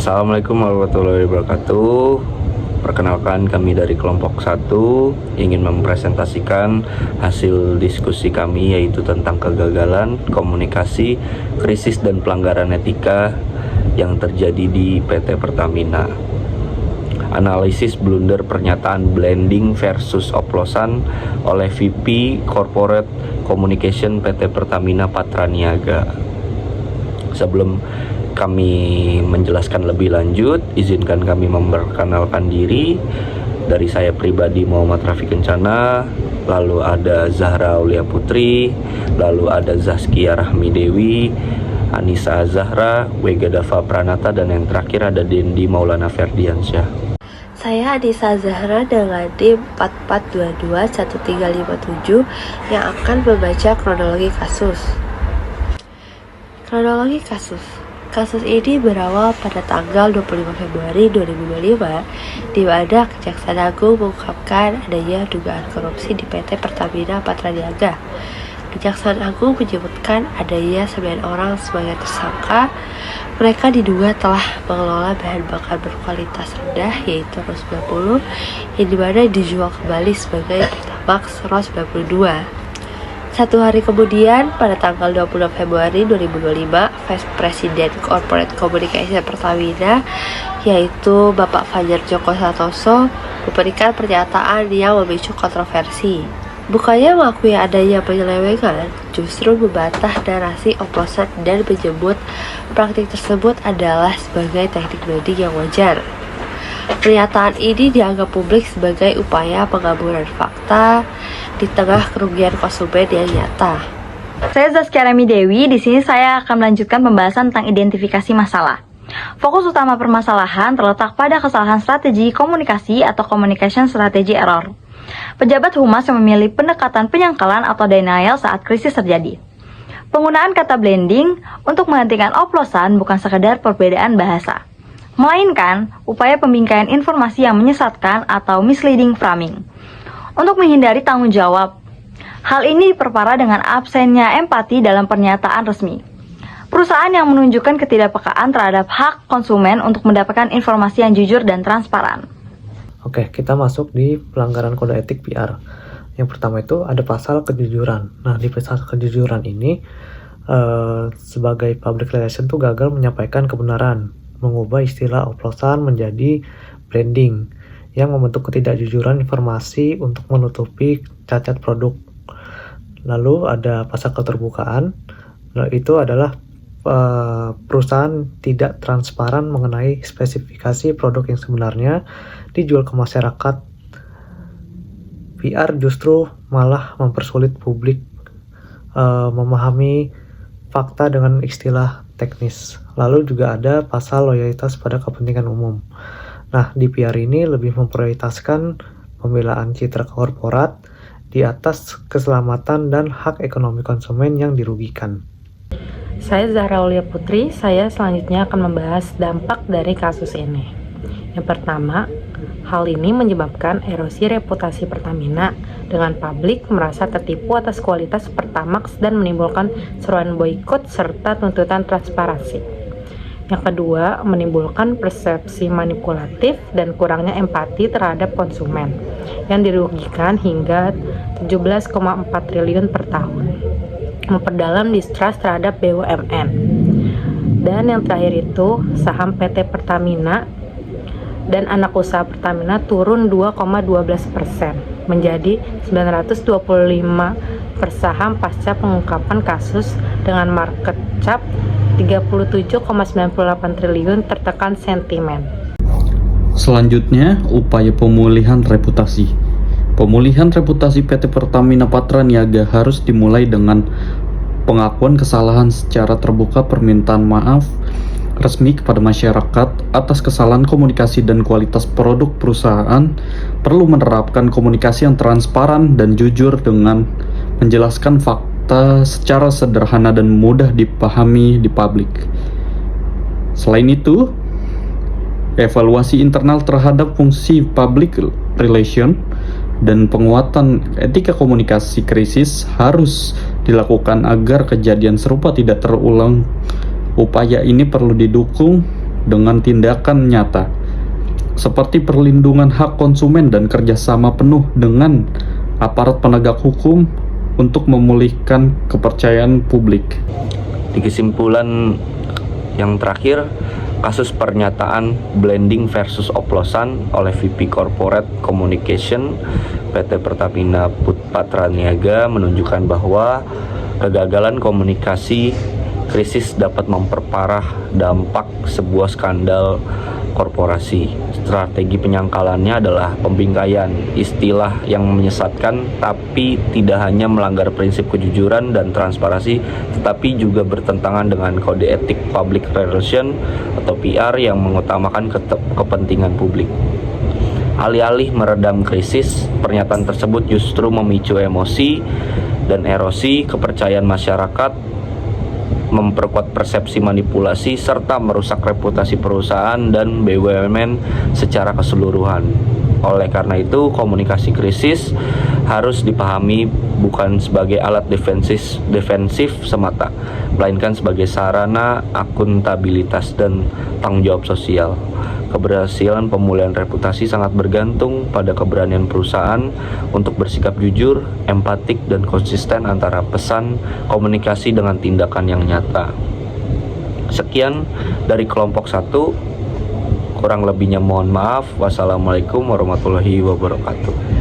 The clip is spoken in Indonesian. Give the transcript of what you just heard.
Assalamualaikum warahmatullahi wabarakatuh. Perkenalkan, kami dari kelompok 1 ingin mempresentasikan hasil diskusi kami, yaitu tentang kegagalan komunikasi, krisis dan pelanggaran etika yang terjadi di PT Pertamina. Analisis blunder pernyataan blending versus oplosan oleh VP Corporate Communication PT Pertamina Patraniaga. Sebelum kami menjelaskan lebih lanjut, izinkan kami memperkenalkan diri. Dari saya pribadi, Muhammad Rafi Kencana, lalu ada Zahra Aulia Putri, lalu ada Zaskia Rahmi Dewi, Anissa Zahra, Wega Dava Pranata, dan yang terakhir ada Dendi Maulana Ferdiansyah. Saya Anissa Zahra dengan NIM 44221357 yang akan membaca kronologi kasus. Kronologi kasus. Kasus ini berawal pada tanggal 25 Februari 2025, di mana Kejaksaan Agung mengungkapkan adanya dugaan korupsi di PT Pertamina Patraniaga. Kejaksaan Agung menyebutkan adanya 9 orang sebagai tersangka. Mereka diduga telah mengelola bahan bakar berkualitas rendah, yaitu RON 90, yang dimana dijual kembali sebagai Pertamax RON 92. Satu hari kemudian, pada tanggal 20 Februari 2025, Vice President Corporate Communication Pertamina, yaitu Bapak Fajar Joko Santoso, memberikan pernyataan yang memicu kontroversi. Bukannya mengakui adanya penyelewengan, justru membantah narasi oplosan dan menyebut praktik tersebut adalah sebagai teknik blending yang wajar. Pernyataan ini dianggap publik sebagai upaya pengaburan fakta di tengah kerugian konsumen yang nyata. Saya Zaskia Rahmi Dewi. Di sini saya akan melanjutkan pembahasan tentang identifikasi masalah. Fokus utama permasalahan terletak pada kesalahan strategi komunikasi atau communication strategy error. Pejabat humas yang memilih pendekatan penyangkalan atau denial saat krisis terjadi. Penggunaan kata blending untuk menggantikan oplosan bukan sekedar perbedaan bahasa, melainkan upaya pembingkaian informasi yang menyesatkan atau misleading framing. Untuk menghindari tanggung jawab, hal ini diperparah dengan absennya empati dalam pernyataan resmi. Perusahaan yang menunjukkan ketidakpekaan terhadap hak konsumen untuk mendapatkan informasi yang jujur dan transparan. Oke, kita masuk di pelanggaran kode etik PR. Yang pertama itu ada pasal kejujuran. Nah, di pasal kejujuran ini sebagai public relation tuh gagal menyampaikan kebenaran, mengubah istilah oplosan menjadi branding yang membentuk ketidakjujuran informasi untuk menutupi cacat produk. Lalu ada pasal keterbukaan. Nah, itu adalah perusahaan tidak transparan mengenai spesifikasi produk yang sebenarnya dijual ke masyarakat. PR justru malah mempersulit publik memahami fakta dengan istilah teknis. Lalu juga ada pasal loyalitas pada kepentingan umum. Nah, di PR ini lebih memprioritaskan pembelaan citra korporat di atas keselamatan dan hak ekonomi konsumen yang dirugikan. Saya Zahra Aulia Putri. Saya selanjutnya akan membahas dampak dari kasus ini. Yang pertama, hal ini menyebabkan erosi reputasi Pertamina dengan publik merasa tertipu atas kualitas Pertamax dan menimbulkan seruan boikot serta tuntutan transparansi. Yang kedua, menimbulkan persepsi manipulatif dan kurangnya empati terhadap konsumen yang dirugikan hingga 17,4 triliun per tahun. Memperdalam distrust terhadap BUMN. Dan yang terakhir itu, saham PT Pertamina dan anak usaha Pertamina turun 2,12% menjadi 925 per saham pasca pengungkapan kasus dengan market cap 37,98 triliun tertekan sentimen. Selanjutnya, upaya pemulihan reputasi. Pemulihan reputasi PT Pertamina Patraniaga harus dimulai dengan pengakuan kesalahan secara terbuka, permintaan maaf resmi kepada masyarakat atas kesalahan komunikasi dan kualitas produk perusahaan. Perlu menerapkan komunikasi yang transparan dan jujur dengan menjelaskan fakta secara sederhana dan mudah dipahami di publik. Selain itu, evaluasi internal terhadap fungsi public relation dan penguatan etika komunikasi krisis harus dilakukan agar kejadian serupa tidak terulang. Upaya ini perlu didukung dengan tindakan nyata, seperti perlindungan hak konsumen dan kerjasama penuh dengan aparat penegak hukum untuk memulihkan kepercayaan publik. Di kesimpulan yang terakhir, kasus pernyataan blending versus oplosan oleh VP Corporate Communication PT Pertamina Patraniaga menunjukkan bahwa kegagalan komunikasi krisis dapat memperparah dampak sebuah skandal korporasi. Strategi penyangkalannya adalah pembingkaian, istilah yang menyesatkan tapi tidak hanya melanggar prinsip kejujuran dan transparansi, tetapi juga bertentangan dengan kode etik public relation atau PR yang mengutamakan kepentingan publik. Alih-alih meredam krisis, pernyataan tersebut justru memicu emosi dan erosi kepercayaan masyarakat, memperkuat persepsi manipulasi, serta merusak reputasi perusahaan dan BUMN secara keseluruhan. Oleh karena itu, komunikasi krisis harus dipahami bukan sebagai alat defensif semata, melainkan sebagai sarana akuntabilitas dan tanggung jawab sosial. Keberhasilan pemulihan reputasi sangat bergantung pada keberanian perusahaan untuk bersikap jujur, empatik, dan konsisten antara pesan komunikasi dengan tindakan yang nyata. Sekian dari kelompok 1. Kurang lebihnya mohon maaf. Wassalamualaikum warahmatullahi wabarakatuh.